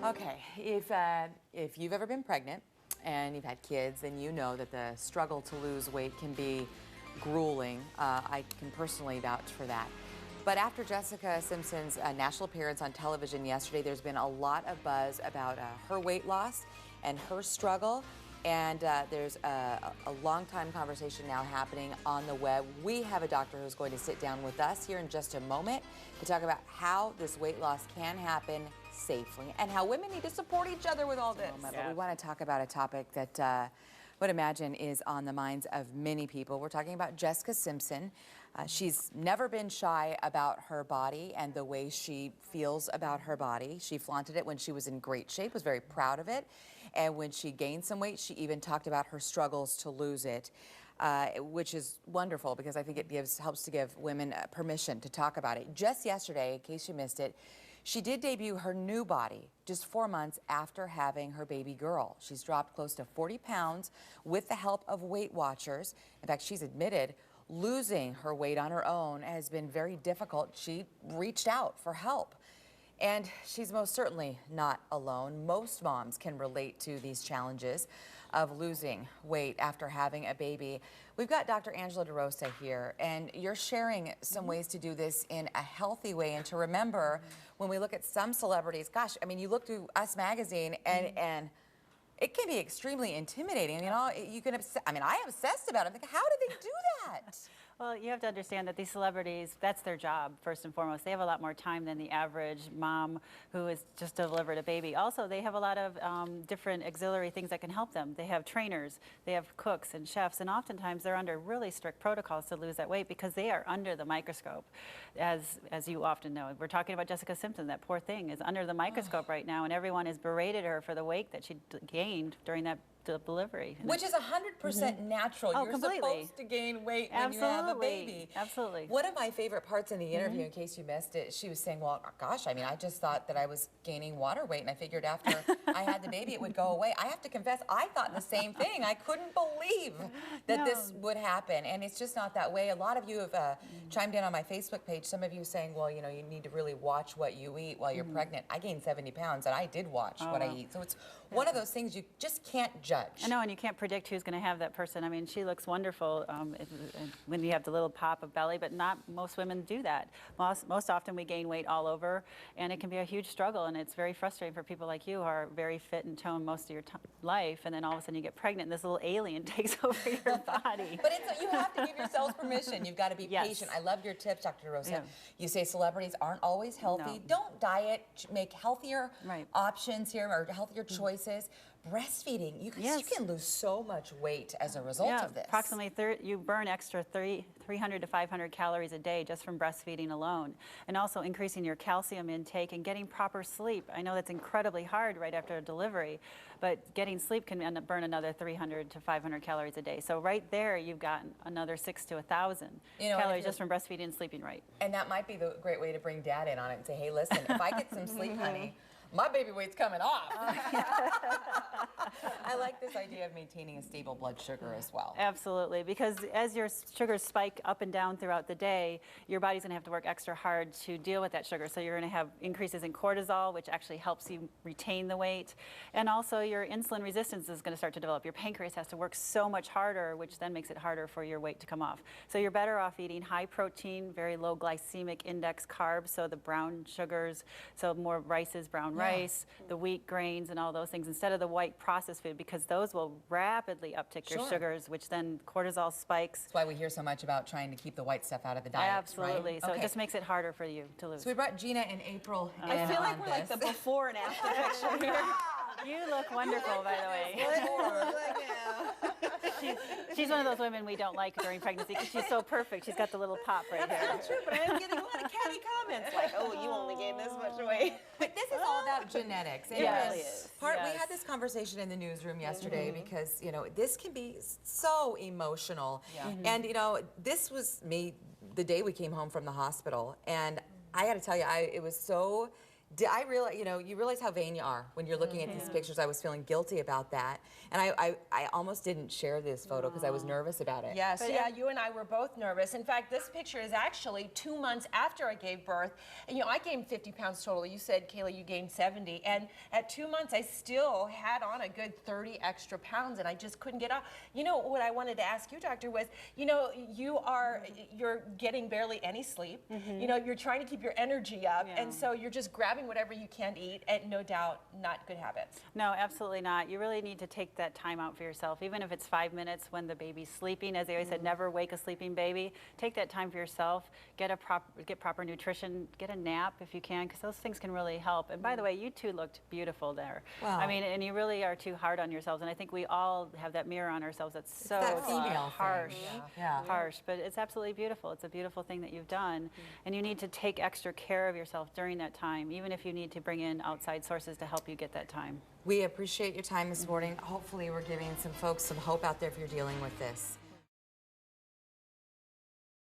Okay, if you've ever been pregnant and you've had kids, then you know that the struggle to lose weight can be grueling. I can personally vouch for that. But after Jessica Simpson's national appearance on television yesterday, there's been a lot of buzz about her weight loss and her struggle. And there's a long time conversation now happening on the web. We have a doctor who's going to sit down with us here in just a moment to talk about how this weight loss can happen safely and how women need to support each other with all this. But we want to talk about a topic that I would imagine is on the minds of many people. We're talking about Jessica Simpson. She's never been shy about her body and the way she feels about her body. She flaunted it when she was in great shape, was very proud of it. And when she gained some weight, she even talked about her struggles to lose it, which is wonderful because I think it helps to give women permission to talk about it. Just yesterday, in case you missed it, she did debut her new body just 4 months after having her baby girl. She's dropped close to 40 pounds with the help of Weight Watchers. In fact, she's admitted losing her weight on her own has been very difficult. She reached out for help. And she's most certainly not alone. Most moms can relate to these challenges of losing weight after having a baby. We've got Dr. Angela DeRosa here, and you're sharing some ways to do this in a healthy way. And to remember, when we look at some celebrities, gosh, I mean, you look through Us Magazine and it can be extremely intimidating. You know, you can, I mean, I obsessed about it. I'm thinking, how did they do that? Well, you have to understand that these celebrities, that's their job, first and foremost. They have a lot more time than the average mom who has just delivered a baby. Also, they have a lot of different auxiliary things that can help them. They have trainers, they have cooks and chefs, and oftentimes they're under really strict protocols to lose that weight because they are under the microscope, as you often know. We're talking about Jessica Simpson. That poor thing is under the microscope right now, and everyone has berated her for the weight that she gained during that delivery. Which is 100% natural. Oh, You're completely. supposed to gain weight when you have a baby. Absolutely. One of my favorite parts in the interview, in case you missed it, she was saying, well, gosh, I mean, I just thought that I was gaining water weight, and I figured after I had the baby, it would go away. I have to confess, I thought the same thing. I couldn't believe that this would happen, and it's just not that way. A lot of you have chimed in on my Facebook page, some of you saying, well, you know, you need to really watch what you eat while you're pregnant. I gained 70 pounds, and I did watch what I eat. So it's one of those things you just can't judge. I know, and you can't predict who's going to have that person. I mean, she looks wonderful when you have the little pop of belly, but not most women do that. Most often we gain weight all over, and it can be a huge struggle, and it's very frustrating for people like you who are very fit and toned most of your life, and then all of a sudden you get pregnant and this little alien takes over your body. But you have to give yourselves permission. You've got to be patient. I loved your tips, Dr. DeRosa. Yeah. You say celebrities aren't always healthy. No. Don't diet. Make healthier options here, or healthier choices. Breastfeeding, you can lose so much weight as a result of this. Approximately you burn extra 300 to 500 calories a day just from breastfeeding alone, and also increasing your calcium intake and getting proper sleep. I know that's incredibly hard right after a delivery, but getting sleep can burn another 300 to 500 calories a day. So right there, you've got another 6,000 to 1,000 calories just from breastfeeding and sleeping right. And that might be the great way to bring Dad in on it and say, hey, listen, if I get some sleep, honey, my baby weight's coming off. I like this idea of maintaining a stable blood sugar as well. Absolutely, because as your sugars spike up and down throughout the day, your body's going to have to work extra hard to deal with that sugar. So you're going to have increases in cortisol, which actually helps you retain the weight. And also your insulin resistance is going to start to develop. Your pancreas has to work so much harder, which then makes it harder for your weight to come off. So you're better off eating high protein, very low glycemic index carbs, so the brown sugars, so more rices, brown rice, the wheat grains, and all those things, instead of the white processed food, because those will rapidly uptick your sugars, which then cortisol spikes. That's why we hear so much about trying to keep the white stuff out of the diet. Absolutely. Right? So it just makes it harder for you to lose. So we brought Gina and April in I feel like we're like the before and after picture here. You look wonderful, by the way. She's one of those women we don't like during pregnancy because she's so perfect. She's got the little pop right here. That's true, but I am getting a lot of catty comments like, oh, you only gained this much weight. But this is all about genetics. It really is. We had this conversation in the newsroom yesterday because, you know, this can be so emotional. And, you know, this was me the day we came home from the hospital. And I got to tell you, it was so I realize, you realize how vain you are when you're looking at these pictures. I was feeling guilty about that. And I almost didn't share this photo because I was nervous about it. Yes, yeah, you and I were both nervous. In fact, this picture is actually 2 months after I gave birth. And, I gained 50 pounds total. You said, Kayla, you gained 70. And at 2 months, I still had on a good 30 extra pounds, and I just couldn't get off. What I wanted to ask you, doctor, was, you're getting barely any sleep. You're trying to keep your energy up, and so you're just grabbing whatever you can eat, and no doubt, not good habits. No, absolutely not. You really need to take that time out for yourself, even if it's 5 minutes when the baby's sleeping. As they always said, never wake a sleeping baby. Take that time for yourself. Get proper nutrition. Get a nap if you can, because those things can really help. And by the way, you two looked beautiful there. Wow. I mean, and you really are too hard on yourselves. And I think we all have that mirror on ourselves that's so that female harsh. thing. Yeah. Harsh, but it's absolutely beautiful. It's a beautiful thing that you've done. And you need to take extra care of yourself during that time, even if you need to bring in outside sources to help you get that time. We appreciate your time this morning. Hopefully we're giving some folks some hope out there if you're dealing with this.